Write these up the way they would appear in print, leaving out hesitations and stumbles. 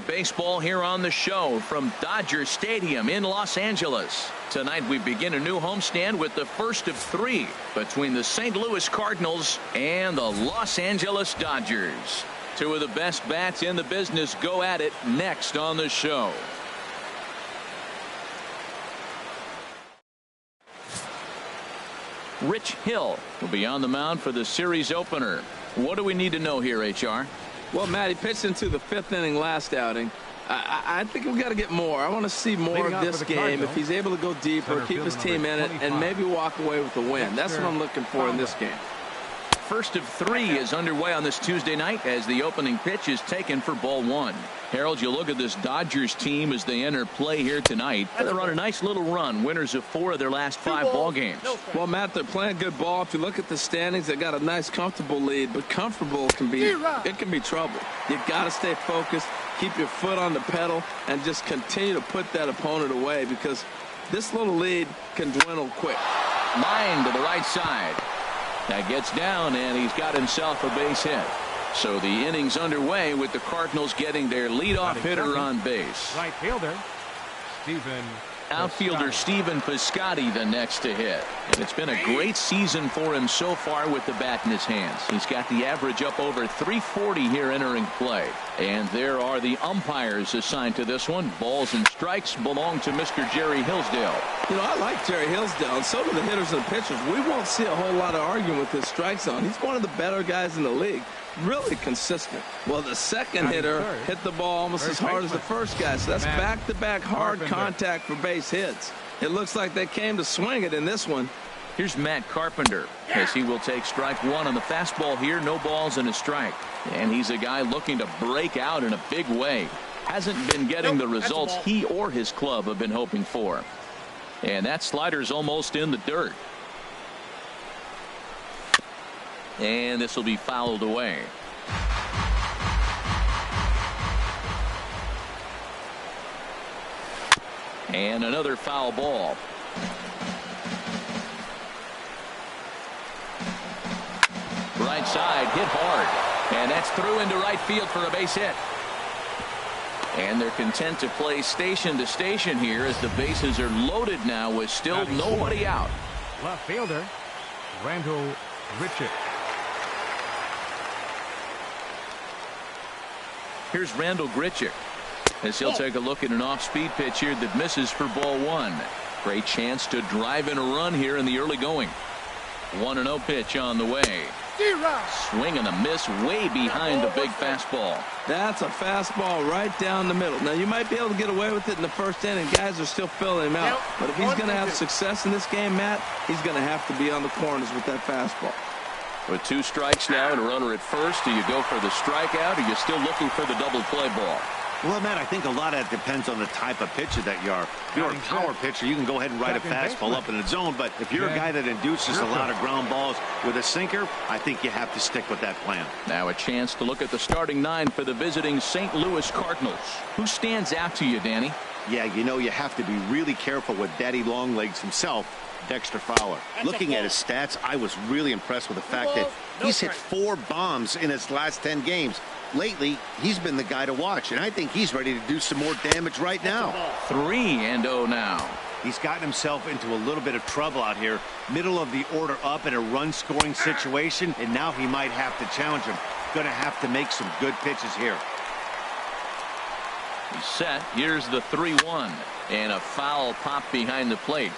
Baseball here on the show from Dodger Stadium in Los Angeles. Tonight we begin a new homestand with the first of three between the St. Louis Cardinals and the Los Angeles Dodgers. Two of the best bats in the business go at it next on the show. Rich Hill will be on the mound for the series opener. What do we need to know here, HR? Well, Matt, he pitched into the fifth inning last outing. I think we've got to get more. I want to see more of this game. If he's able to go deeper, keep his team in it, and maybe walk away with the win. That's what I'm looking for in this game. First of three is underway on this Tuesday night as the opening pitch is taken for ball one. Harold, you look at this Dodgers team as they enter play here tonight. They're on a nice little run, winners of 4 of their last 5 ball games. Well, Matt, they're playing good ball. If you look at the standings, they got a nice, comfortable lead, but comfortable can be trouble. You got to stay focused, keep your foot on the pedal, and just continue to put that opponent away because this little lead can dwindle quick. Line to the right side. That gets down, and he's got himself a base hit. So the inning's underway with the Cardinals getting their leadoff hitter on base. Right fielder, Stephen. Outfielder Stephen Piscotty the next to hit. And it's been a great season for him so far with the bat in his hands. He's got the average up over 340 here entering play. And there are the umpires assigned to this one. Balls and strikes belong to Mr. Jerry Hillsdale. You know, I like Jerry Hillsdale, and so do the hitters and pitchers. We won't see a whole lot of arguing with his strike zone. He's one of the better guys in the league. Really consistent. Well, the second hitter hit the ball almost as hard as the first guy. So that's back-to-back hard contact for base hits. It looks like they came to swing it in this one. Here's Matt Carpenter as he will take strike one on the fastball here. No balls and a strike. And he's a guy looking to break out in a big way. Hasn't been getting the results he or his club have been hoping for. And that slider's almost in the dirt. And this will be fouled away. And another foul ball. Right side hit hard. And that's through into right field for a base hit. And they're content to play station to station here as the bases are loaded now with still nobody out. Left fielder, Randall Grichuk. Here's Randall Grichuk as he'll take a look at an off-speed pitch here that misses for ball one. Great chance to drive in a run here in the early going. 1-0 pitch on the way. Swing and a miss way behind the big fastball. That's a fastball right down the middle. Now, you might be able to get away with it in the first inning. Guys are still filling him out. But if he's going to have success in this game, Matt, he's going to have to be on the corners with that fastball. With 2 strikes now and a runner at first, do you go for the strikeout or are you still looking for the double play ball? Well, Matt, I think a lot of that depends on the type of pitcher that you are. If you're a power pitcher, you can go ahead and ride a fastball up in the zone. But if you're a guy that induces a lot of ground balls with a sinker, I think you have to stick with that plan. Now a chance to look at the starting 9 for the visiting St. Louis Cardinals. Who stands out to you, Danny? Yeah, you know, you have to be really careful with Daddy Longlegs himself, Dexter Fowler. Looking at his stats, I was really impressed with the fact that he's hit 4 bombs in his last 10 games. Lately, he's been the guy to watch, and I think he's ready to do some more damage right now. 3-0 now. He's gotten himself into a little bit of trouble out here. Middle of the order up in a run-scoring situation, and now he might have to challenge him. Going to have to make some good pitches here. He's set. Here's the 3-1. And a foul pop behind the plate.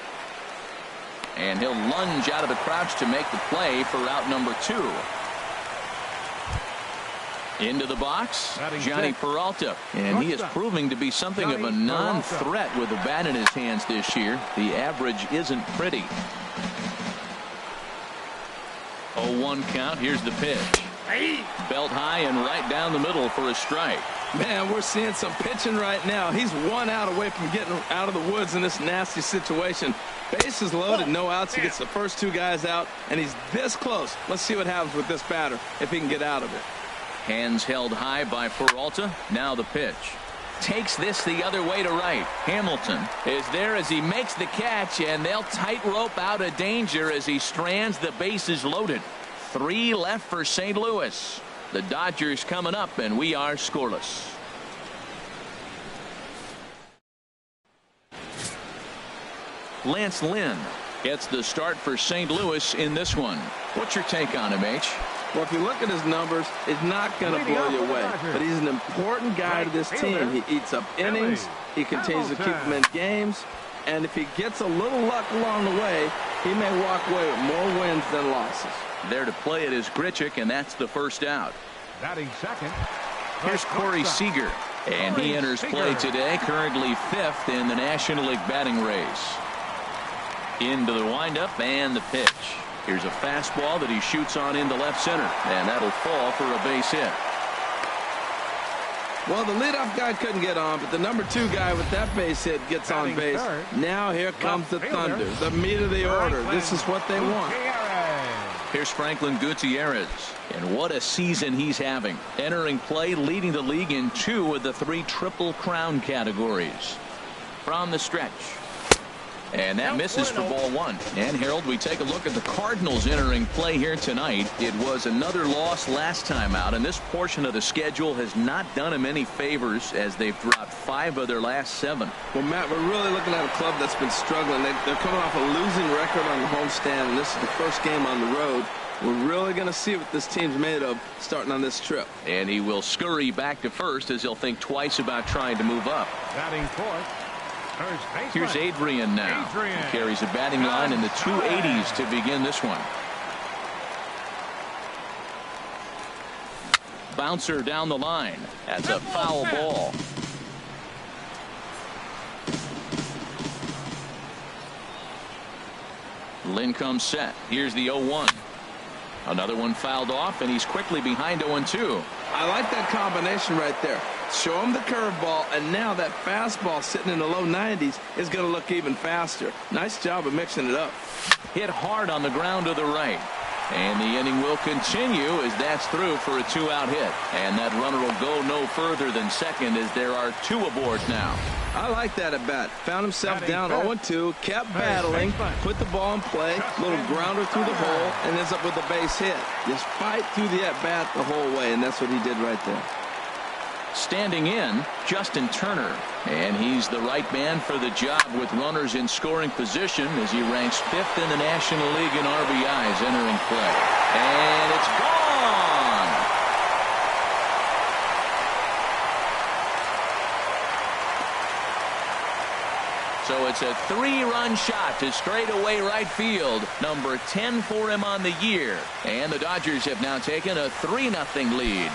And he'll lunge out of the crouch to make the play for out number 2. Into the box, Johnny Peralta. And he is proving to be something of a non-threat with the bat in his hands this year. The average isn't pretty. 0-1 count. Here's the pitch. Belt high and right down the middle for a strike. Man, we're seeing some pitching right now. He's 1 out away from getting out of the woods in this nasty situation. Bases loaded, no outs. He gets the first 2 guys out, and he's this close. Let's see what happens with this batter if he can get out of it. Hands held high by Peralta. Now the pitch. Takes this the other way to right. Hamilton is there as he makes the catch, and they'll tightrope out of danger as he strands the bases loaded. 3 left for St. Louis. The Dodgers coming up, and we are scoreless. Lance Lynn gets the start for St. Louis in this one. What's your take on him, H? Well, if you look at his numbers, it's not going to blow you away. But he's an important guy to this team. He eats up innings. He continues to keep them in games. And if he gets a little luck along the way, he may walk away with more wins than losses. There to play it is Grichuk, and that's the first out. Batting second. Here's Corey Seager, and he enters play today, currently 5th in the National League batting race. Into the windup and the pitch. Here's a fastball that he shoots on into left center, and that'll fall for a base hit. Well, the leadoff guy couldn't get on, but the number 2 guy with that base hit gets on base. Now here comes the Thunder, the meat of the order. This is what they want. Here's Franklin Gutierrez, and what a season he's having. Entering play, leading the league in 2 of the 3 Triple Crown categories. From the stretch. And that misses for ball 1. And Harold, we take a look at the Cardinals entering play here tonight. It was another loss last time out, and this portion of the schedule has not done them any favors as they've dropped 5 of their last 7. Well, Matt, we're really looking at a club that's been struggling. They're coming off a losing record on the homestand, and this is the first game on the road. We're really going to see what this team's made of starting on this trip. And he will scurry back to first as he'll think twice about trying to move up. Batting fourth. Here's Adrian now. He carries a batting line in the 280s to begin this one. Bouncer down the line. That's a foul ball. Lynn comes set. Here's the 0-1. Another one fouled off, and he's quickly behind 0-2. I like that combination right there. Show him the curveball, and now that fastball sitting in the low 90s is going to look even faster. Nice job of mixing it up. Hit hard on the ground to the right. And the inning will continue as that's through for a 2-out hit. And that runner will go no further than second as there are 2 aboard now. I like that at bat. Found himself down 0-2, kept battling, put the ball in play, little grounder through the hole, and ends up with a base hit. Just fight through the at bat the whole way, and that's what he did right there. Standing in, Justin Turner, and he's the right man for the job with runners in scoring position as he ranks 5th in the National League in RBIs entering play. And it's gone! So it's a 3-run shot to straightaway right field, number 10 for him on the year. And the Dodgers have now taken a 3-0 lead.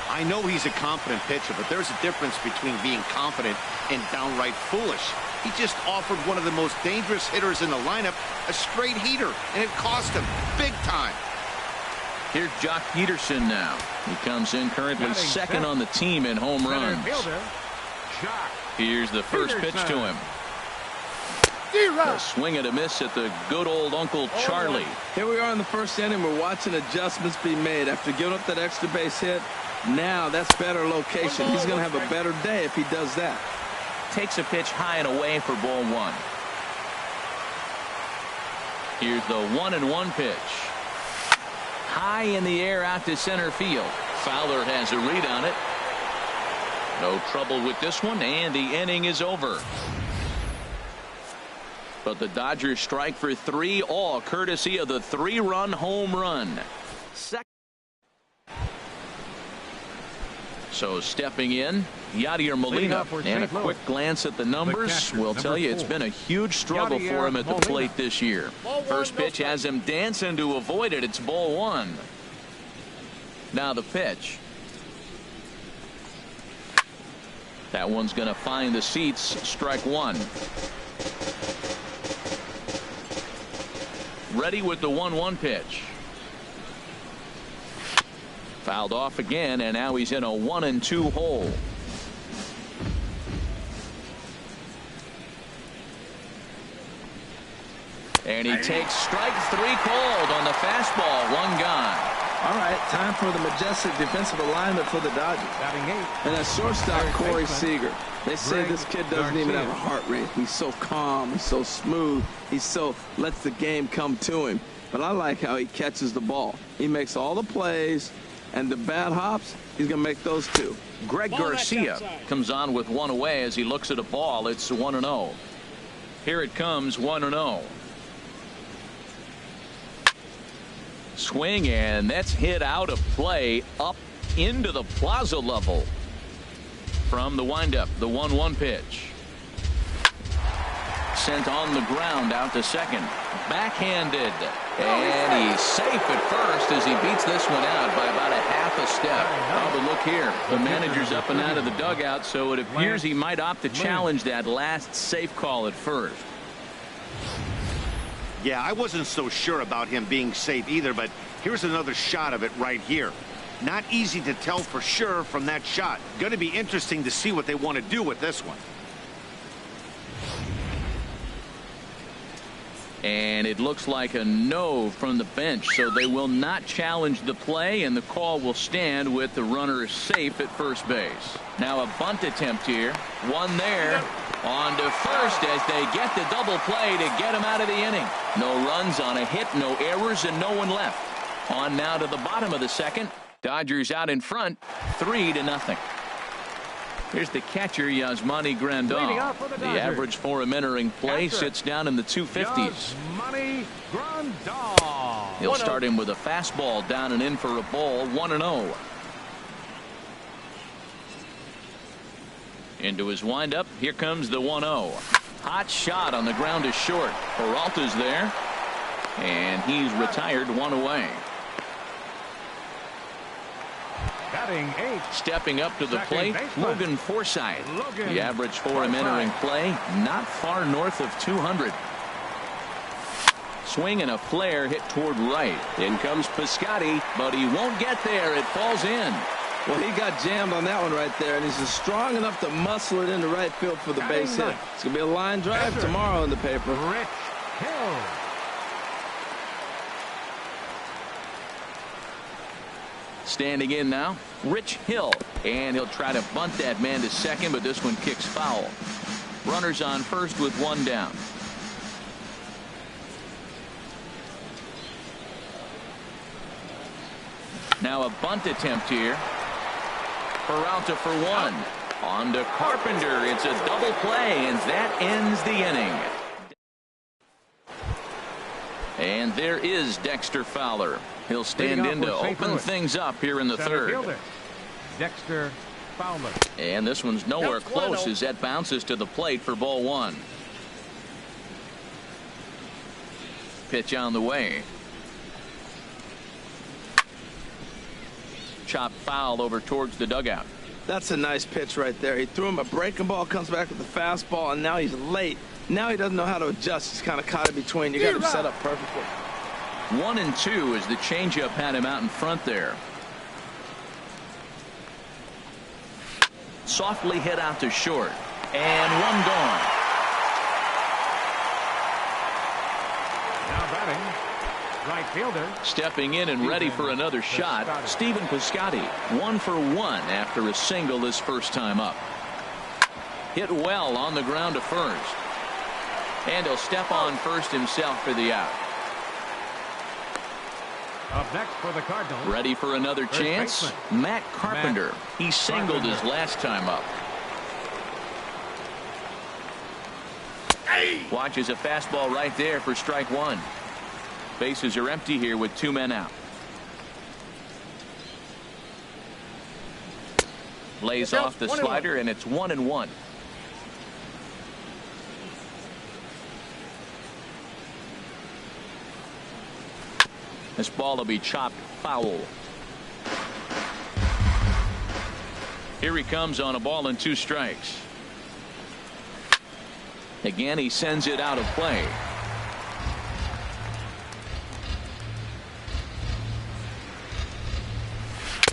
I know he's a confident pitcher, but there's a difference between being confident and downright foolish. He just offered one of the most dangerous hitters in the lineup a straight heater, and it cost him big time. Here's Jock Peterson now. He comes in currently second on the team in home runs. Here's the first pitch to him. A swing and a miss at the good old Uncle Charlie. Here we are in the first inning. We're watching adjustments be made after giving up that extra base hit. Now that's better location. He's going to have a better day if he does that. Takes a pitch high and away for ball 1. Here's the 1-1 pitch. High in the air out to center field. Fowler has a read on it. No trouble with this one, and the inning is over. But the Dodgers strike for 3, all courtesy of the 3-run home run. So stepping in, Yadier Molina, and a quick glance at the numbers will tell you it's been a huge struggle for him at the plate this year. First pitch has him dancing to avoid it. It's ball 1. Now the pitch. That one's going to find the seats. Strike 1. Ready with the 1-1 pitch. Fouled off again, and now he's in a 1-2 hole. And he takes strike 3 called on the fastball. 1 gone. All right, time for the majestic defensive alignment for the Dodgers. And that shortstop, Corey Seager. They say this kid doesn't even have a heart rate. He's so calm, he's so smooth, he's so lets the game come to him. But I like how he catches the ball. He makes all the plays, And the bad hops, he's going to make those two. Greg Garcia comes on with one away as he looks at a ball. It's 1-0. Here it comes, 1-0. Swing, and that's hit out of play up into the plaza level. From the windup, the 1-1 pitch. Sent on the ground out to second. Backhanded. And he's safe at first as he beats this one out by about a half a step. Oh, but look here. The manager's up and out of the dugout, so it appears he might opt to challenge that last safe call at first. Yeah, I wasn't so sure about him being safe either, but here's another shot of it right here. Not easy to tell for sure from that shot. Going to be interesting to see what they want to do with this one. And it looks like a no from the bench, so they will not challenge the play, and the call will stand with the runner safe at first base. Now a bunt attempt here. One there. On to first as they get the double play to get him out of the inning. No runs on a hit, no errors, and no one left. On now to the bottom of the second. Dodgers out in front, 3-0. Here's the catcher, Yasmani Grandal. The average for him entering play sits down in the 250s. Yasmani Grandal. He'll start him with a fastball down and in for a ball, 1-0. Into his windup, here comes the 1-0. Hot shot on the ground is short. Peralta's there, and he's retired, one away. Batting 8. Stepping up to the plate, Logan Forsythe. The average for him entering play, not far north of 200. Swing and a flare hit toward right. In comes Piscotty, but he won't get there. It falls in. Well, he got jammed on that one right there, and he's just strong enough to muscle it into right field for the base hit. It's going to be a line drive tomorrow in the paper. Rich Hill. Standing in now, Rich Hill. And he'll try to bunt that man to second, but this one kicks foul. Runners on first with one down. Now a bunt attempt here. Peralta for one. On to Carpenter. It's a double play, and that ends the inning. And there is Dexter Fowler. He'll stand in to open things up here in the third. Dexter Fowler. And this one's nowhere close as that bounces to the plate for ball one. Pitch on the way. Chop foul over towards the dugout. That's a nice pitch right there. He threw him a breaking ball, comes back with the fastball, and now he's late. Now he doesn't know how to adjust. He's kind of caught in between. You got him set up perfectly. 1-2 as the changeup had him out in front there. Softly hit out to short. And one gone. Now batting, right fielder. Stepping in and ready for another shot, Stephen Piscotty. 1 for 1 after a single his first time up. Hit well on the ground to first. And he'll step on first himself for the out. Up next for the Cardinals. Ready for another chance? Matt Carpenter. He singled his last time up. Watches a fastball right there for strike one. Bases are empty here with 2 men out. Lays off the slider, and it's 1-1. This ball will be chopped foul. Here he comes on a ball and 2 strikes. Again, he sends it out of play.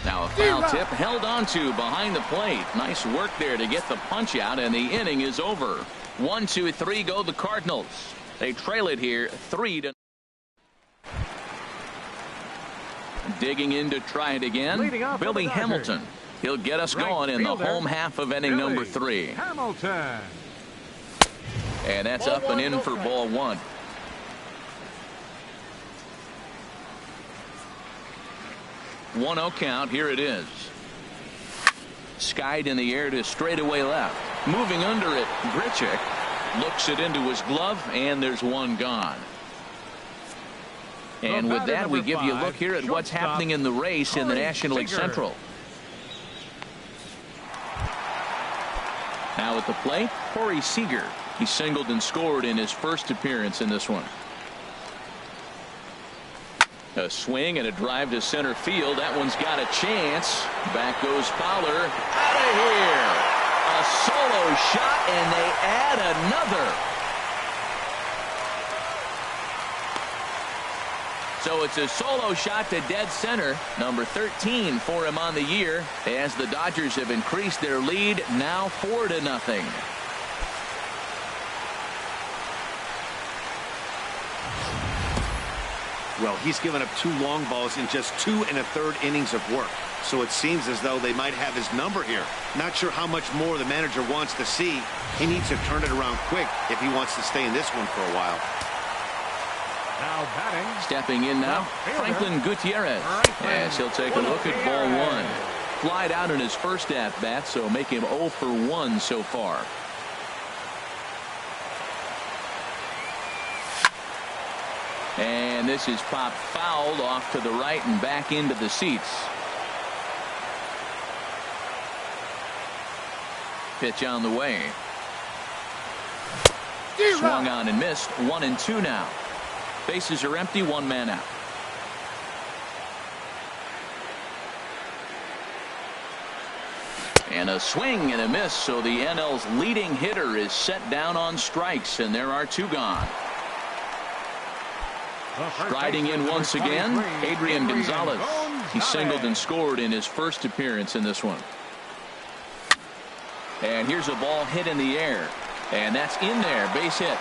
Now a foul tip held onto behind the plate. Nice work there to get the punch out, and the inning is over. 1, 2, 3 go the Cardinals. They trail it here 3-0. Digging in to try it again, Billy Hamilton. He'll get us going in the home half of inning number 3. Hamilton. And that's up and in for ball one. 1-0 count. Here it is. Skied in the air to straightaway left. Moving under it, Grichuk looks it into his glove, and there's one gone. And with that, we give you a look here at what's happening in the race in the National League Central. Now at the plate, Corey Seager. He singled and scored in his first appearance in this one. A swing and a drive to center field. That one's got a chance. Back goes Fowler. Out of here. A solo shot, and they add another. So it's a solo shot to dead center. Number 13 for him on the year, as the Dodgers have increased their lead now 4-0. Well, he's given up 2 long balls in just 2 1/3 innings of work. So it seems as though they might have his number here. Not sure how much more the manager wants to see. He needs to turn it around quick if he wants to stay in this one for a while. Now batting. Stepping in now, Franklin Gutierrez, as he'll take a look at ball 1. Flied out in his first at-bat, so make him 0 for 1 so far. And this is popped fouled off to the right and back into the seats. Pitch on the way. Swung on and missed. 1-2 now. Bases are empty. 1 man out. And a swing and a miss. So the NL's leading hitter is set down on strikes, and there are 2 gone. Striding in once again, Adrian Gonzalez. He singled and scored in his first appearance in this one. And here's a ball hit in the air. And that's in there, base hit.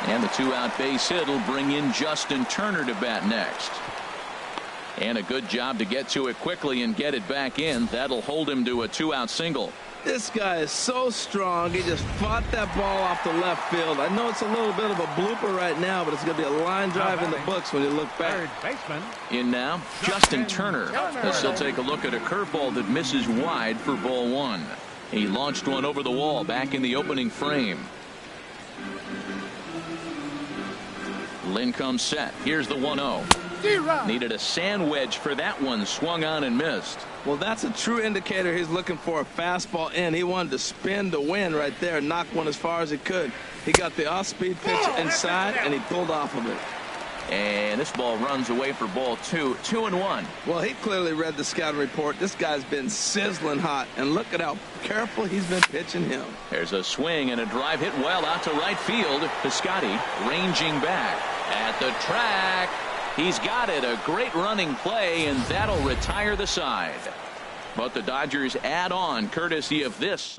And the 2-out base hit will bring in Justin Turner to bat next. And a good job to get to it quickly and get it back in. That'll hold him to a 2-out single. This guy is so strong. He just fought that ball off the left field. I know it's a little bit of a blooper right now, but it's going to be a line drive in the books when you look back. In now, Justin Turner. As he'll take a look at a curveball that misses wide for ball 1. He launched one over the wall back in the opening frame. Lynn comes set. Here's the 1-0. Needed a sand wedge for that one. Swung on and missed. Well, that's a true indicator he's looking for a fastball in. He wanted to spin to win right there, knock one as far as he could. He got the off-speed pitch inside, and he pulled off of it. And this ball runs away for ball 2. 2-1. Well, he clearly read the scouting report. This guy's been sizzling hot, and look at how careful he's been pitching him. There's a swing and a drive hit well out to right field. Piscotty ranging back at the track. He's got it. A great running play, and that'll retire the side. But the Dodgers add on courtesy of this.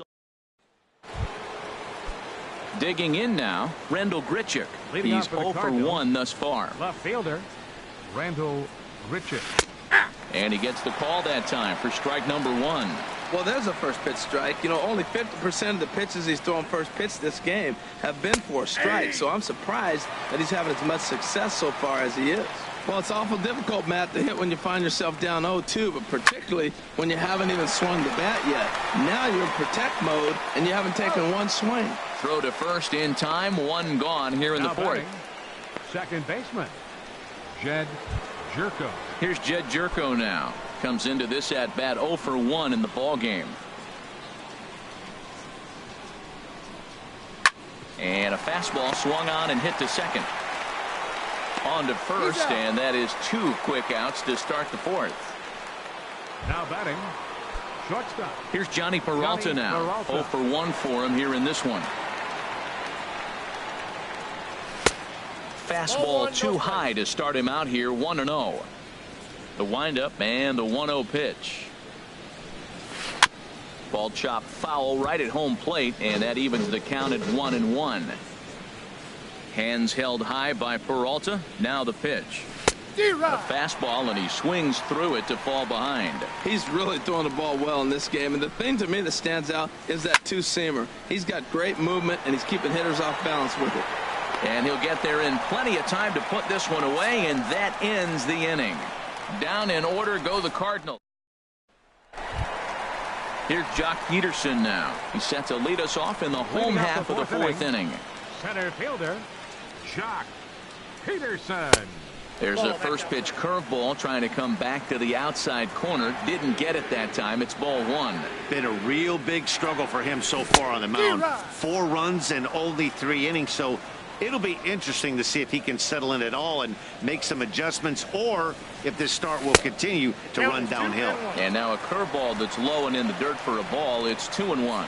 Digging in now, Randall Grichuk. He's 0 for 1 thus far. Left fielder, Randall Grichuk. And he gets the call that time for strike number 1. Well, there's a first pitch strike. You know, only 50% of the pitches he's throwing first pitch this game have been for strikes. So I'm surprised that he's having as much success so far as he is. Well, it's awful difficult, Matt, to hit when you find yourself down 0-2, but particularly when you haven't even swung the bat yet. Now you're in protect mode, and you haven't taken one swing. Throw to first in time. 1 gone here in the 4th. Second baseman, Jed Jerko. Here's Jed Jerko now. Comes into this at bat 0 for 1 in the ball game. And a fastball swung on and hit to second. On to first, and that is 2 quick outs to start the 4th. Now batting, shortstop. Here's Johnny Peralta now. 0 for 1 for him here in this one. Fastball too high to start him out here. 1-0. The windup and the 1-0 pitch. Ball chopped foul right at home plate, and that evens the count at 1-1. Hands held high by Peralta. Now the pitch. A fastball, and he swings through it to fall behind. He's really throwing the ball well in this game, and the thing to me that stands out is that two-seamer. He's got great movement, and he's keeping hitters off balance with it. And he'll get there in plenty of time to put this one away, and that ends the inning. Down in order go the Cardinals. Here's Jock Peterson now. He's set to lead us off in the home half of the fourth inning. Center fielder, Jock Peterson. There's the first pitch curveball trying to come back to the outside corner. Didn't get it that time. It's ball one. Been a real big struggle for him so far on the mound. 4 runs and only 3 innings. So it'll be interesting to see if he can settle in at all and make some adjustments, or if this start will continue to run downhill. And now a curveball that's low and in the dirt for a ball. It's 2-1.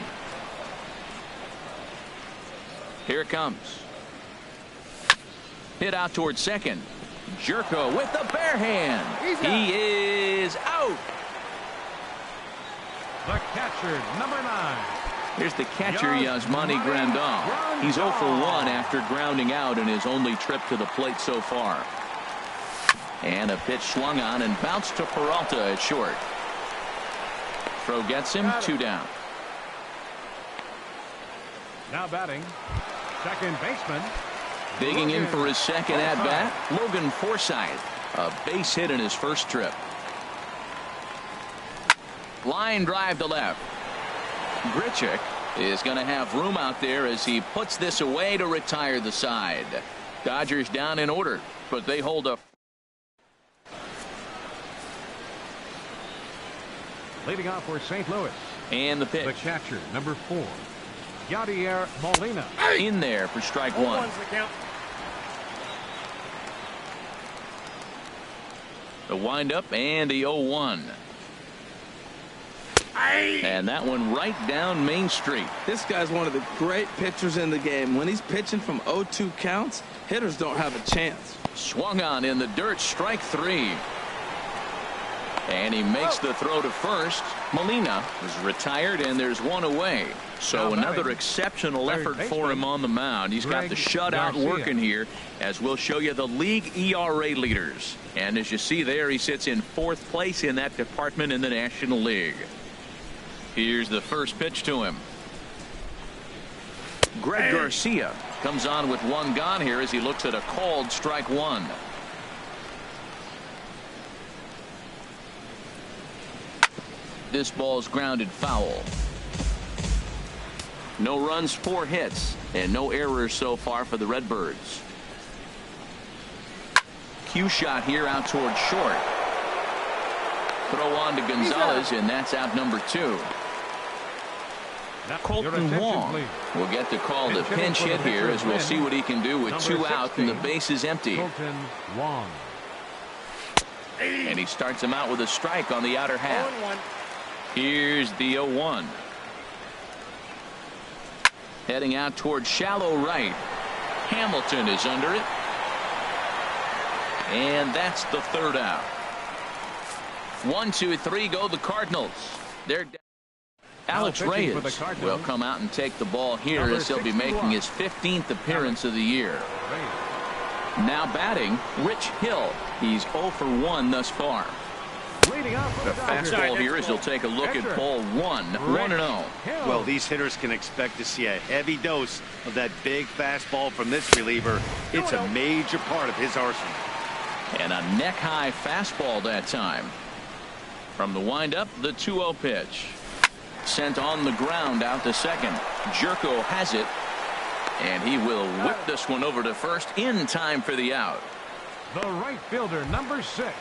Here it comes. Hit out towards second. Jerko with the bare hand. He is out. The catcher, number 9. Here's the catcher, Yasmani Grandal. He's 0 for 1 after grounding out in his only trip to the plate so far. And a pitch swung on and bounced to Peralta at short. Throw gets him, 2 down. Now batting, second baseman. Digging in for his second at-bat, Logan Forsythe. A base hit in his first trip. Line drive to left. Grichuk is going to have room out there as he puts this away to retire the side. Dodgers down in order, but they hold up. Leading off for St. Louis. And the pitch. The catcher, number 4, Yadier Molina. In there for strike one. The windup and the 0-1. And that one right down Main Street. This guy's one of the great pitchers in the game. When he's pitching from 0-2 counts, hitters don't have a chance. Swung on in the dirt, strike 3. And he makes the throw to first. Molina is retired, and there's one away. So another exceptional effort for him on the mound. He's got the shutout working here, as we'll show you the league ERA leaders. And as you see there, he sits in 4th place in that department in the National League. Here's the first pitch to him. Greg Garcia comes on with 1 gone here as he looks at a called strike 1. This ball's grounded foul. No runs, 4 hits, and no errors so far for the Redbirds. Cue shot here out towards short. Throw on to Gonzalez, and that's out number 2. Colton Wong will get to call the pinch hit here as we'll see what he can do with 2 out and the base is empty. Colton Wong. And he starts him out with a strike on the outer half. Here's the 0-1. Heading out towards shallow right. Hamilton is under it. And that's the 3rd out. 1, 2, 3 go the Cardinals. They're down. Alex Reyes will come out and take the ball here as he'll be making his 15th appearance of the year. Now batting, Rich Hill. He's 0 for 1 thus far. The fastball here as he'll take a look at ball 1, 1-0. Well, these hitters can expect to see a heavy dose of that big fastball from this reliever. It's a major part of his arsenal. And a neck-high fastball that time. From the windup, the 2-0 pitch. Sent on the ground out to second. Jerko has it. And he will whip this one over to first in time for the out. The right fielder, number 6.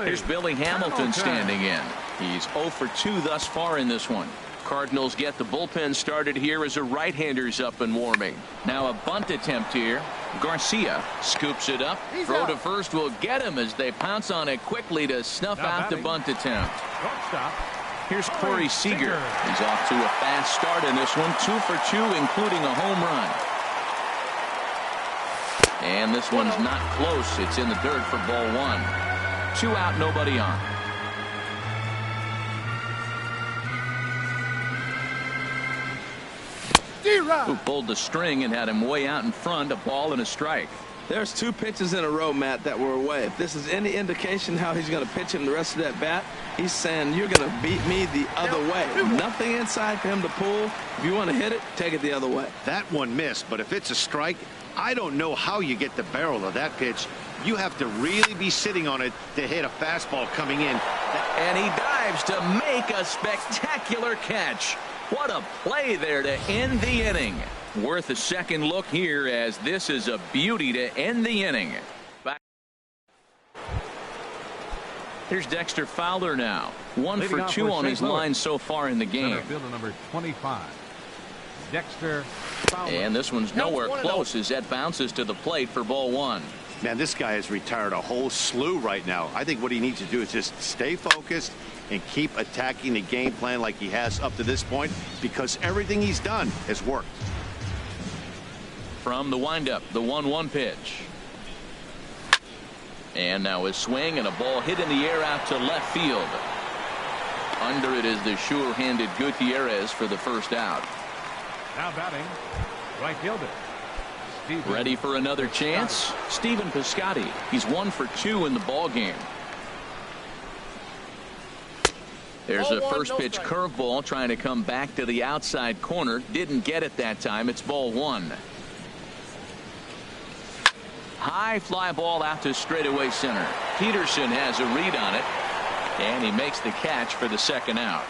Here's Billy Hamilton standing in. He's 0 for 2 thus far in this one. Cardinals get the bullpen started here as a right-hander's up and warming. Now a bunt attempt here. Garcia scoops it up. Throw to first will get him as they pounce on it quickly to snuff out the bunt attempt. Here's Corey Seager. He's off to a fast start in this one. 2 for 2, including a home run. And this one's not close. It's in the dirt for ball 1. 2 out, nobody on. Who pulled the string and had him way out in front, a ball and a strike. There's 2 pitches in a row, Matt, that were away. If this is any indication how he's going to pitch him the rest of that bat, he's saying you're going to beat me the other way. Nothing inside for him to pull. If you want to hit it, take it the other way. That one missed, but if it's a strike, I don't know how you get the barrel of that pitch You have to really be sitting on it to hit a fastball coming in. And he dives to make a spectacular catch. What a play there to end the inning. Worth a second look here, as this is a beauty to end the inning. Here's Dexter Fowler now. 1 for 2 on his line so far in the game. Fielder number 25, Dexter Fowler. And this one's nowhere close as that bounces to the plate for ball 1. Man, this guy has retired a whole slew right now. I think what he needs to do is just stay focused and keep attacking the game plan like he has up to this point, because everything he's done has worked. From the windup, the 1-1 pitch. And now a swing and a ball hit in the air out to left field. Under it is the sure-handed Gutierrez for the first out. Now batting, right fielder, Stephen. Ready for another chance? Stephen Piscotty. He's 1 for 2 in the ball game. There's a first pitch curveball trying to come back to the outside corner. Didn't get it that time. It's ball 1. High fly ball out to straightaway center. Peterson has a read on it, and he makes the catch for the second out.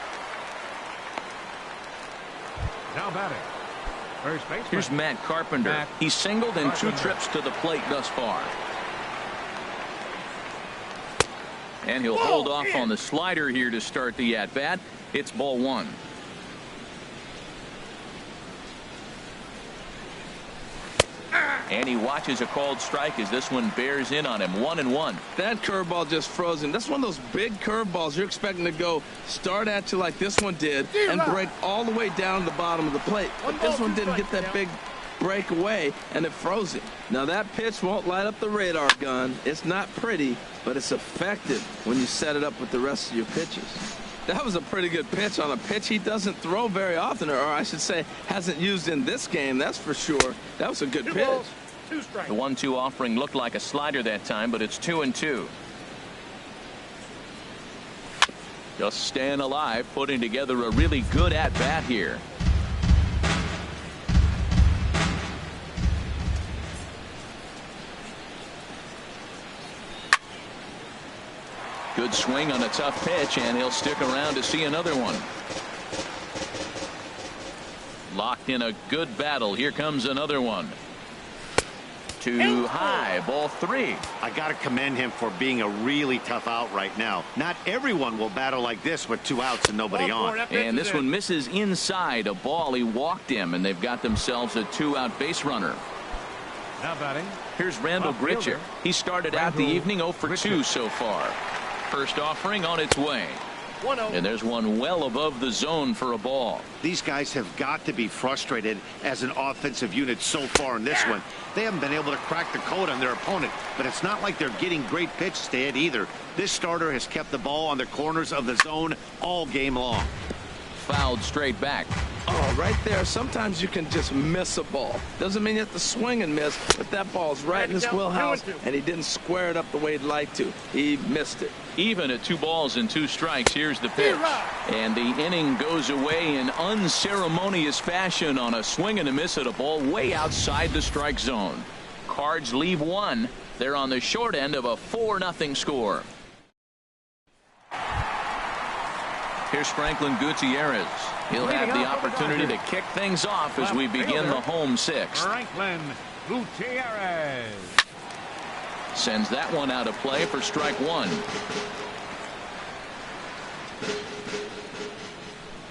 Now batting, first baseman. Here's Matt Carpenter. He's singled in 2 trips to the plate thus far. And he'll hold off on the slider here to start the at-bat. It's ball 1. And he watches a called strike as this one bears in on him. 1-1. That curveball just froze him. That's one of those big curveballs you're expecting to go start at you like this one did and break all the way down to the bottom of the plate. But this one didn't get that big break away, and it froze him. Now that pitch won't light up the radar gun. It's not pretty, but it's effective when you set it up with the rest of your pitches. That was a pretty good pitch on a pitch he doesn't throw very often, or I should say hasn't used in this game, that's for sure. That was a good pitch. The 1-2 offering looked like a slider that time, but it's 2-2. Just staying alive, putting together a really good at-bat here. Good swing on a tough pitch, and he'll stick around to see another one. Locked in a good battle. Here comes another one. Too high. Ball 3. I got to commend him for being a really tough out right now. Not everyone will battle like this with 2 outs and nobody on. And this one misses inside a ball. He walked him, and they've got themselves a 2-out base runner. Now batting, here's Randall Grichuk. He started out the evening 0 for 2 so far. First offering on its way. And there's one well above the zone for a ball. These guys have got to be frustrated as an offensive unit so far in this one. They haven't been able to crack the code on their opponent, but it's not like they're getting great pitches to hit either. This starter has kept the ball on the corners of the zone all game long. Fouled straight back. Oh, right there. Sometimes you can just miss a ball. Doesn't mean you have to swing and miss, but that ball's right in his wheelhouse, and he didn't square it up the way he'd like to. He missed it. Even at 2 balls and 2 strikes, here's the pitch. And the inning goes away in unceremonious fashion on a swing and a miss at a ball way outside the strike zone. Cards leave 1. They're on the short end of a 4-0 score. Here's Franklin Gutierrez. He'll have the opportunity to kick things off as we begin the home 6th. Franklin Gutierrez sends that one out of play for strike 1.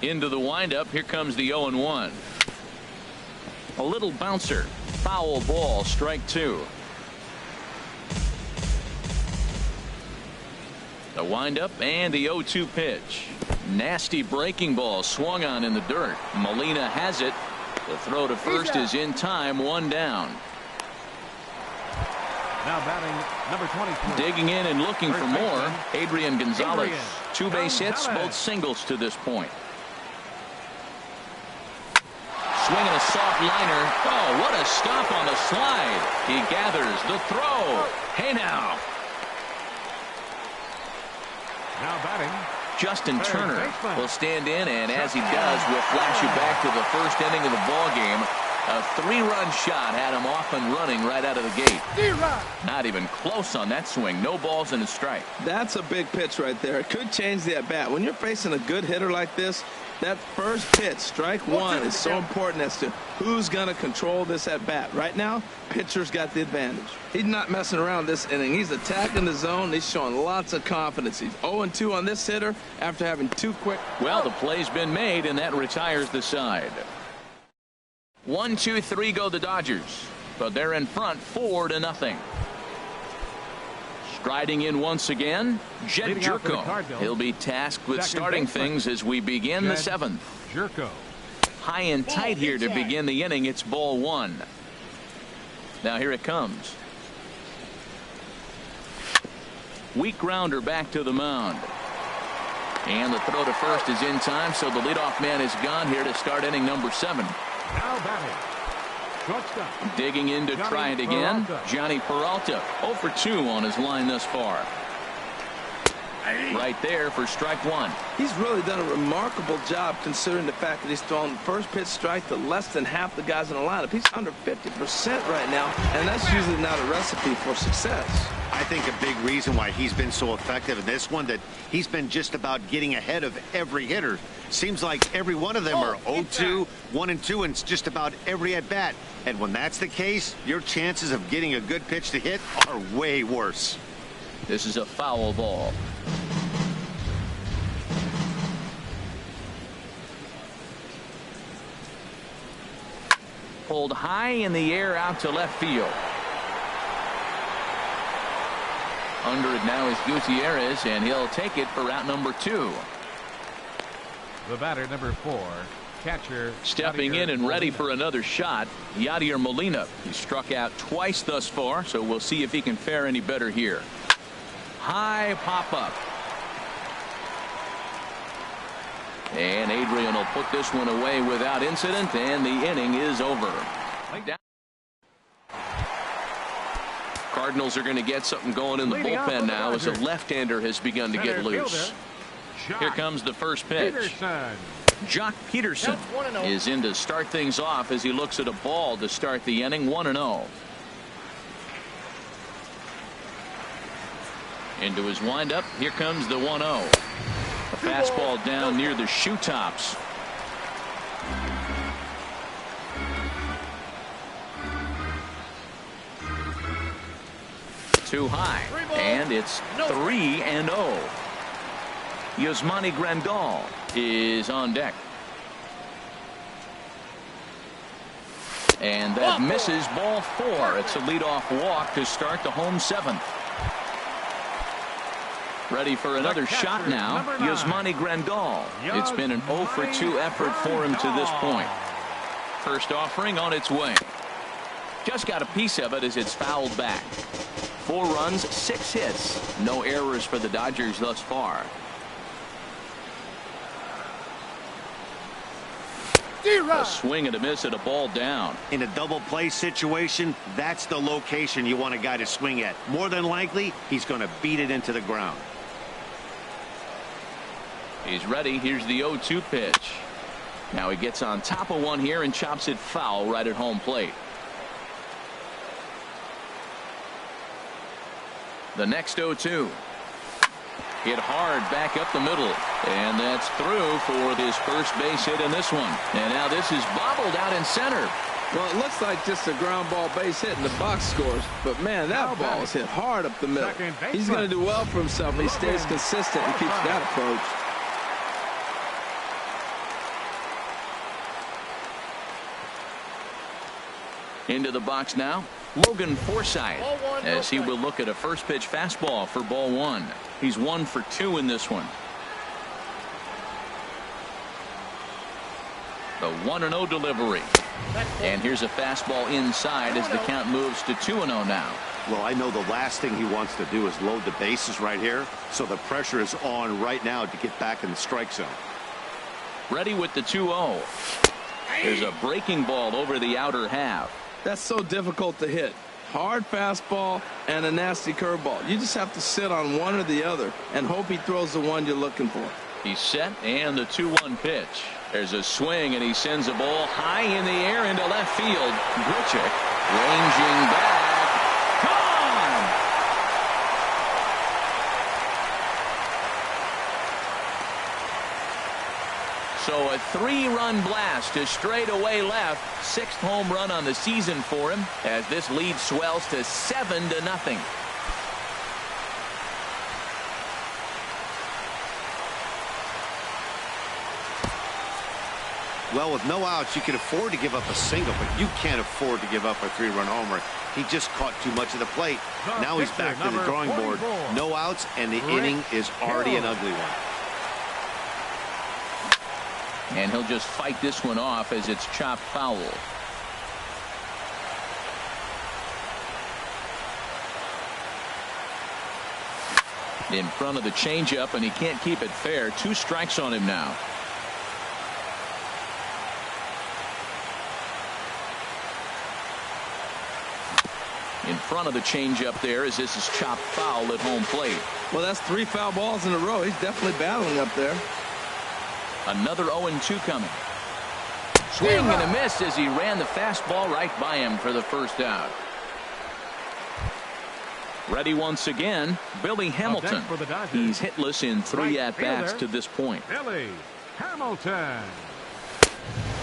Into the windup. Here comes the 0-1. A little bouncer. Foul ball. Strike 2. The windup and the 0-2 pitch. Nasty breaking ball swung on in the dirt. Molina has it. The throw to first is in time. 1 down. Now batting, number 24. Digging in and looking for more. Adrian Gonzalez. 2 base hits, both singles to this point. Swinging a soft liner. Oh, what a stop on the slide. He gathers the throw. Hey now. Now batting, Justin Turner will stand in, and as he does, we'll flash you back to the first inning of the ball game. A 3-run shot had him off and running right out of the gate. Not even close on that swing. No balls and a strike. That's a big pitch right there. It could change the at-bat. When you're facing a good hitter like this, that first pitch, strike one, is so important as to who's going to control this at-bat. Right now, pitcher's got the advantage. He's not messing around this inning. He's attacking the zone. He's showing lots of confidence. He's 0-2 on this hitter after having 2 quick. Well, the play's been made, and that retires the side. 1, 2, 3 go the Dodgers, but they're in front 4-0. Striding in once again, Jed Gyorko. He'll be tasked with starting things as we begin the 7th. Gyorko. High and tight here to begin the inning. It's ball 1. Now here it comes. Weak grounder back to the mound. And the throw to first is in time, so the leadoff man is gone here to start inning number 7. Now batting. Shortstop. Digging in to try it again. Johnny Peralta 0 for 2 on his line thus far. Right there for strike 1. He's really done a remarkable job considering the fact that he's thrown the first pitch strike to less than half the guys in the lineup. He's under 50% right now, and that's usually not a recipe for success. I think a big reason why he's been so effective in this one, that he's been just about getting ahead of every hitter. Seems like every one of them are 0-2, 1-2, and just about every at-bat. And when that's the case, your chances of getting a good pitch to hit are way worse. This is a foul ball. Pulled high in the air out to left field. Under it now is Gutierrez, and he'll take it for out number 2. The batter, number 4, catcher. Stepping in and ready for another shot, Yadier Molina. He struck out twice thus far, so we'll see if he can fare any better here. High pop up. And Adrian will put this one away without incident, and the inning is over. Cardinals are going to get something going in the bullpen now as a left-hander has begun to get loose. Here comes the first pitch. Jock Peterson is in to start things off as he looks at a ball to start the inning. 1-0. Into his windup. Here comes the 1-0. A fastball down near the shoe tops. Too high, and it's 3-0. Yasmani Grandal is on deck. And that misses ball 4. It's a leadoff walk to start the home 7th. Ready for another shot now. Yasmani Grandal. It's been an 0 for 2 effort for him to this point. First offering on its way. Just got a piece of it as it's fouled back. 4 runs, 6 hits. No errors for the Dodgers thus far. A swing and a miss at a ball down. In a double play situation, that's the location you want a guy to swing at. More than likely, he's going to beat it into the ground. He's ready. Here's the 0-2 pitch. Now he gets on top of one here and chops it foul right at home plate. The next 0-2. Hit hard back up the middle, and that's through for his first base hit in this one. And now this is bobbled out in center. Well, it looks like just a ground ball base hit in the box scores, but man, that ball is hit hard up the middle. He's going to do well for himself if he stays consistent and keeps that approach. Into the box now, Logan Forsythe, as he will look at a first pitch fastball for ball 1. He's 1 for 2 in this one. The 1-0 delivery. And here's a fastball inside as the count moves to 2-0 now. Well, I know the last thing he wants to do is load the bases right here, so the pressure is on right now to get back in the strike zone. Ready with the 2-0. There's a breaking ball over the outer half. That's so difficult to hit. Hard fastball and a nasty curveball. You just have to sit on one or the other and hope he throws the one you're looking for. He's set, and the 2-1 pitch. There's a swing, and he sends a ball high in the air into left field. Grichuk ranging back. Gone! So a 3-run blast to straightaway left. 6th home run on the season for him as this lead swells to 7-0. Well, with no outs, you can afford to give up a single, but you can't afford to give up a 3-run homer. He just caught too much of the plate. Now he's back to the drawing board. No outs, and the inning is already an ugly one. And he'll just fight this one off as it's chopped foul. In front of the changeup, and he can't keep it fair. 2 strikes on him now. In front of the changeup there as this is chopped foul at home plate. Well, that's 3 foul balls in a row. He's definitely battling up there. Another 0-2 coming. Swing and a miss as he ran the fastball right by him for the first out. Ready once again, Billy Hamilton. He's hitless in 3 at-bats to this point. Billy Hamilton.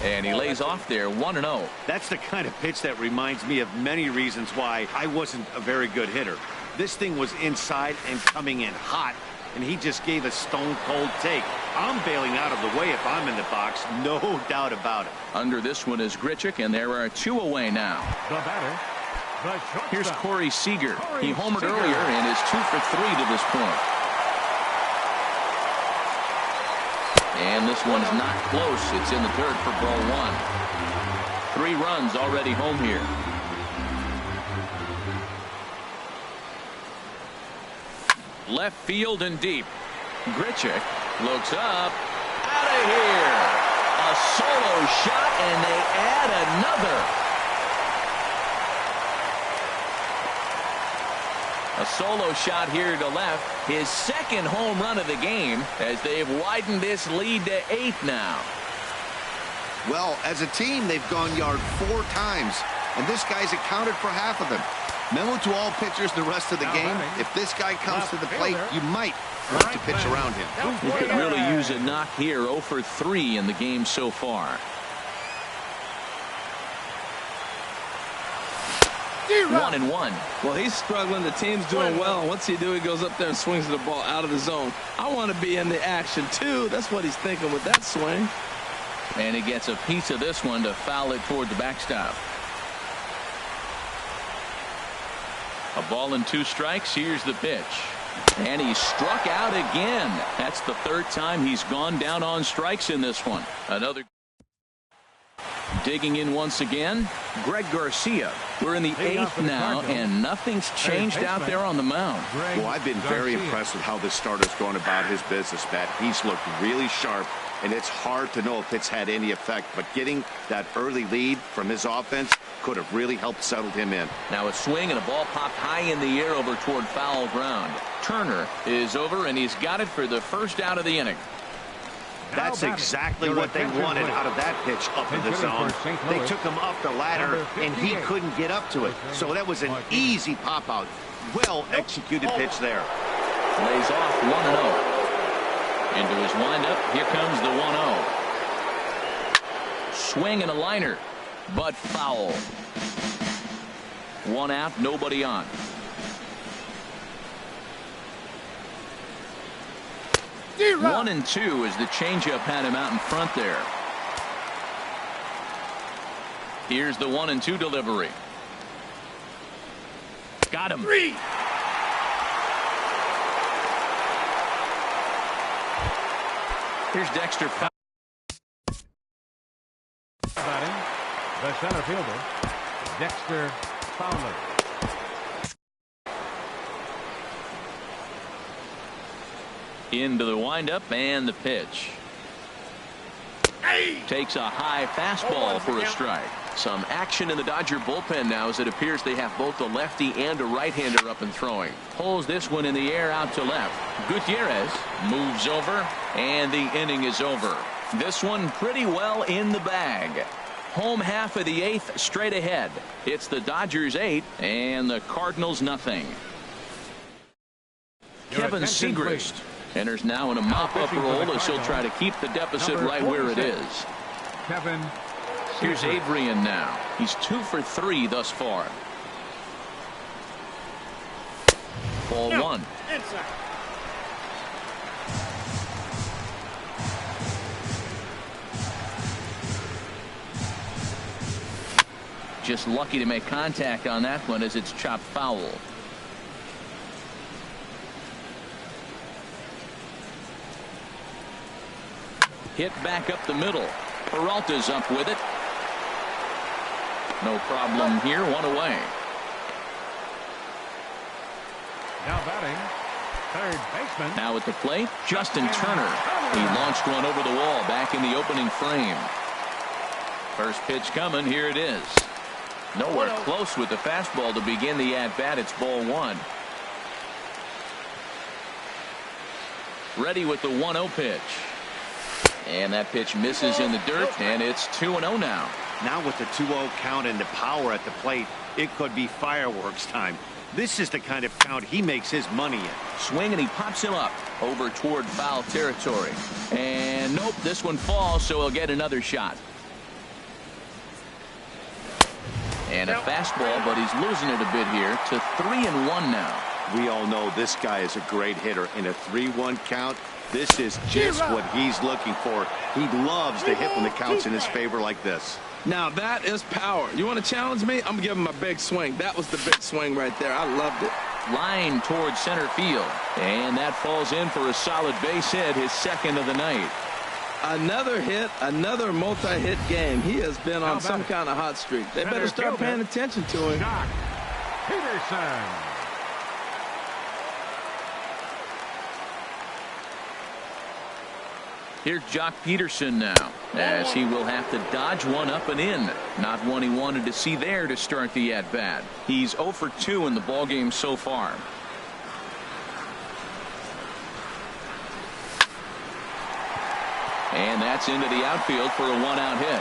And he lays off there 1-0. That's the kind of pitch that reminds me of many reasons why I wasn't a very good hitter. This thing was inside and coming in hot, and he just gave a stone-cold take. I'm bailing out of the way if I'm in the box, no doubt about it. Under this one is Grichuk, and there are 2 away now. The batter, the shortstop. Here's Corey Seager. He homered earlier and is 2 for 3 to this point. And this one's not close. It's in the dirt for ball 1. 3 runs already home here. Left field and deep. Grichuk looks up. Out of here. A solo shot, and they add another. A solo shot here to left. His 2nd home run of the game as they've widened this lead to 8 now. Well, as a team, they've gone yard 4 times, and this guy's accounted for half of them. Memo to all pitchers the rest of the game. If this guy comes to the plate, you might want to pitch around him. He could really use a knock here. 0 for 3 in the game so far. 1-1. Well, he's struggling. The team's doing well. And what's he do? He goes up there and swings the ball out of the zone. I want to be in the action, too. That's what he's thinking with that swing. And he gets a piece of this one to foul it toward the backstop. A ball and 2 strikes. Here's the pitch. And he struck out again. That's the 3rd time he's gone down on strikes in this one. Another. Digging in once again, Greg Garcia. We're in the 8th now, and nothing's changed out there on the mound. Well, I've been very impressed with how this starter's going about his business, Matt. He's looked really sharp, and it's hard to know if it's had any effect, but getting that early lead from his offense could have really helped settle him in. Now a swing and a ball popped high in the air over toward foul ground. Turner is over, and he's got it for the first out of the inning. That's exactly what they wanted out of that pitch up in the zone. They took him up the ladder, and he couldn't get up to it. So that was an easy pop-out. Well executed pitch there. Lays off 1-0. Into his windup. Here comes the 1-0. Swing and a liner, but foul. 1 out, nobody on. 1-2 as the changeup had him out in front there. Here's the 1-2 delivery. Got him. 3. Here's Dexter. Batting, the center fielder, Dexter Fowler. Into the windup and the pitch. Takes a high fastball for a strike. Some action in the Dodger bullpen now as it appears they have both a lefty and a right-hander up and throwing. Pulls this one in the air out to left. Gutierrez moves over, and the inning is over. This one pretty well in the bag. Home half of the 8th straight ahead. It's the Dodgers 8 and the Cardinals nothing. Kevin Segrist enters now in a mop-up role as he'll try to keep the deficit right where it is. Kevin. Here's Adrian now. He's 2 for 3 thus far. Ball 1. Inside. Just lucky to make contact on that one as it's chopped foul. Hit back up the middle. Peralta's up with it. No problem here. 1 away. Now batting, third baseman. Now at the plate, Justin Turner. He launched one over the wall back in the opening frame. First pitch coming. Here it is. Nowhere close with the fastball to begin the at-bat. It's ball 1. Ready with the 1-0 pitch. And that pitch misses in the dirt, and it's 2-0 now. Now with the 2-0 count and the power at the plate, it could be fireworks time. This is the kind of count he makes his money in. Swing, and he pops him up over toward foul territory. And nope, this one falls, so he'll get another shot. And a fastball, but he's losing it a bit here to 3-1 now. We all know this guy is a great hitter. In a 3-1 count, this is just what he's looking for. He loves to hit when the count's in his favor like this. Now that is power. You want to challenge me? I'm giving him a big swing. That was the big swing right there. I loved it. Line towards center field. And that falls in for a solid base hit, his second of the night. Another hit, another multi-hit game. He has been on some kind of hot streak. They better start paying attention to him. Joc Pederson. Here's Joc Pederson now, as he will have to dodge one up and in. Not one he wanted to see there to start the at-bat. He's 0 for 2 in the ballgame so far. And that's into the outfield for a 1-out hit.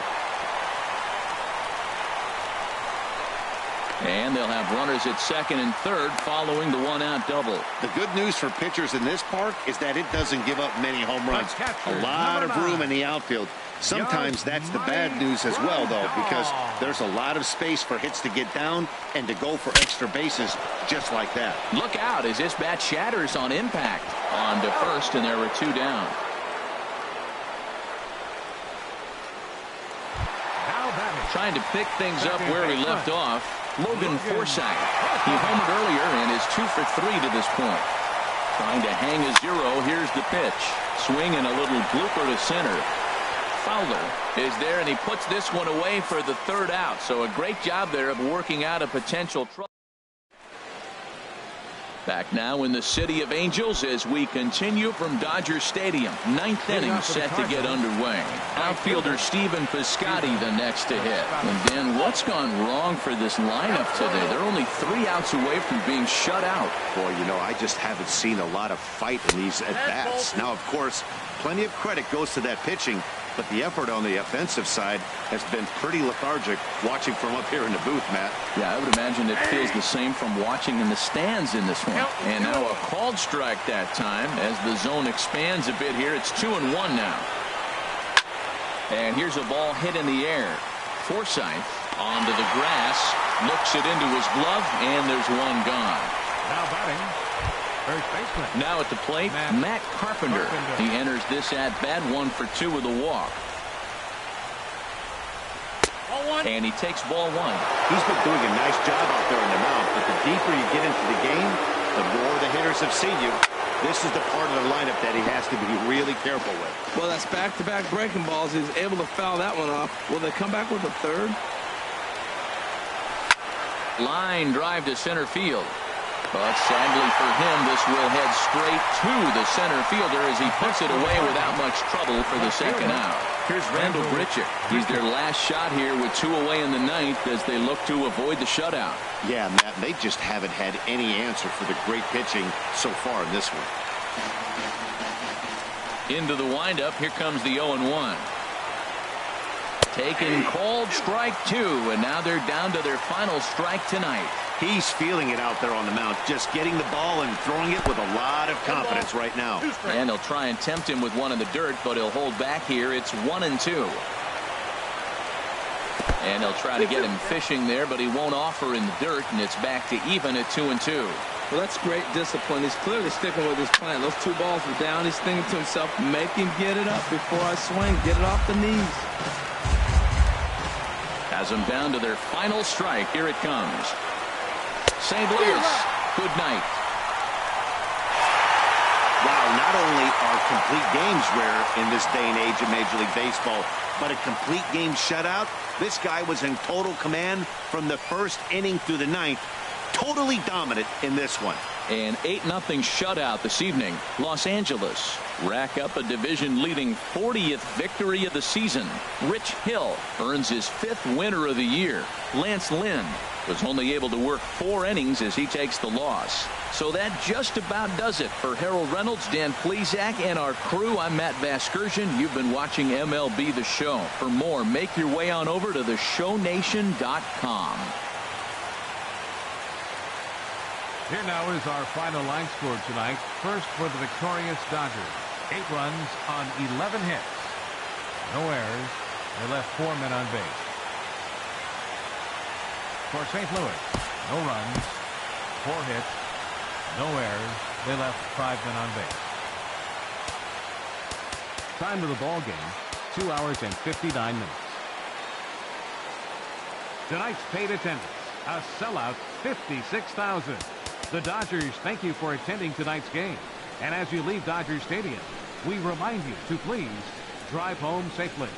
And they'll have runners at second and third following the 1-out double. The good news for pitchers in this park is that it doesn't give up many home runs. A lot of room in the outfield. Sometimes that's the bad news as well, though, because there's a lot of space for hits to get down and to go for extra bases just like that. Look out as this bat shatters on impact. On to first, and there were 2 down. Trying to pick things up where we left off. Logan Forsythe. He homered earlier and is 2 for 3 to this point. Trying to hang a 0. Here's the pitch. Swing and a little blooper to center. Fowler is there, and he puts this one away for the 3rd out. So a great job there of working out a potential trouble. Back now in the City of Angels as we continue from Dodger Stadium. 9th inning set to get underway. Outfielder Stephen Piscotty the next to hit. And then what's gone wrong for this lineup today? They're only 3 outs away from being shut out. Boy, you know, I just haven't seen a lot of fight in these at-bats. Now, of course, plenty of credit goes to that pitching, but the effort on the offensive side has been pretty lethargic watching from up here in the booth, Matt. Yeah, I would imagine it feels the same from watching in the stands in this one. And now a called strike that time as the zone expands a bit here. It's 2-1 now. And here's a ball hit in the air. Forsythe onto the grass, looks it into his glove, and there's one gone. Now batting, first baseman. Now at the plate, Matt Carpenter. He enters this at-bat 1 for 2 with a walk. And he takes ball 1. He's been doing a nice job out there in the mound, but the deeper you get into the game, the more the hitters have seen you. This is the part of the lineup that he has to be really careful with. Well, that's back-to-back breaking balls. He's able to foul that one off. Will they come back with a 3rd? Line drive to center field. But sadly for him, this will head straight to the center fielder as he puts it away without much trouble for the 2nd out. Here's Randall Grichuk. He's their last shot here with 2 away in the 9th as they look to avoid the shutout. Yeah, Matt, they just haven't had any answer for the great pitching so far in this one. Into the windup. Here comes the 0-1. Taking called strike 2, and now they're down to their final strike tonight. He's feeling it out there on the mound, just getting the ball and throwing it with a lot of confidence right now. And he'll try and tempt him with one in the dirt, but he'll hold back here. It's 1-2. And he'll try to get him fishing there, but he won't offer in the dirt, and it's back to even at 2-2. Well, that's great discipline. He's clearly sticking with his plan. Those 2 balls were down. He's thinking to himself, make him get it up before I swing. Get it off the knees. Has them down to their final strike. Here it comes. St. Louis, good night. Wow, not only are complete games rare in this day and age of Major League Baseball, but a complete game shutout. This guy was in total command from the first inning through the 9th. Totally dominant in this one. An 8-0 shutout this evening. Los Angeles rack up a division-leading 40th victory of the season. Rich Hill earns his 5th winner of the year. Lance Lynn was only able to work 4 innings as he takes the loss. So that just about does it for Harold Reynolds, Dan Plesac, and our crew. I'm Matt Vasgersian. You've been watching MLB The Show. For more, make your way on over to theshownation.com. Here now is our final line score tonight. First for the victorious Dodgers. 8 runs on 11 hits. No errors. They left 4 men on base. For St. Louis, no runs, 4 hits, no errors. They left 5 men on base. Time of the ball game, 2 hours and 59 minutes. Tonight's paid attendance, a sellout 56,000. The Dodgers thank you for attending tonight's game. And as you leave Dodger Stadium, we remind you to please drive home safely.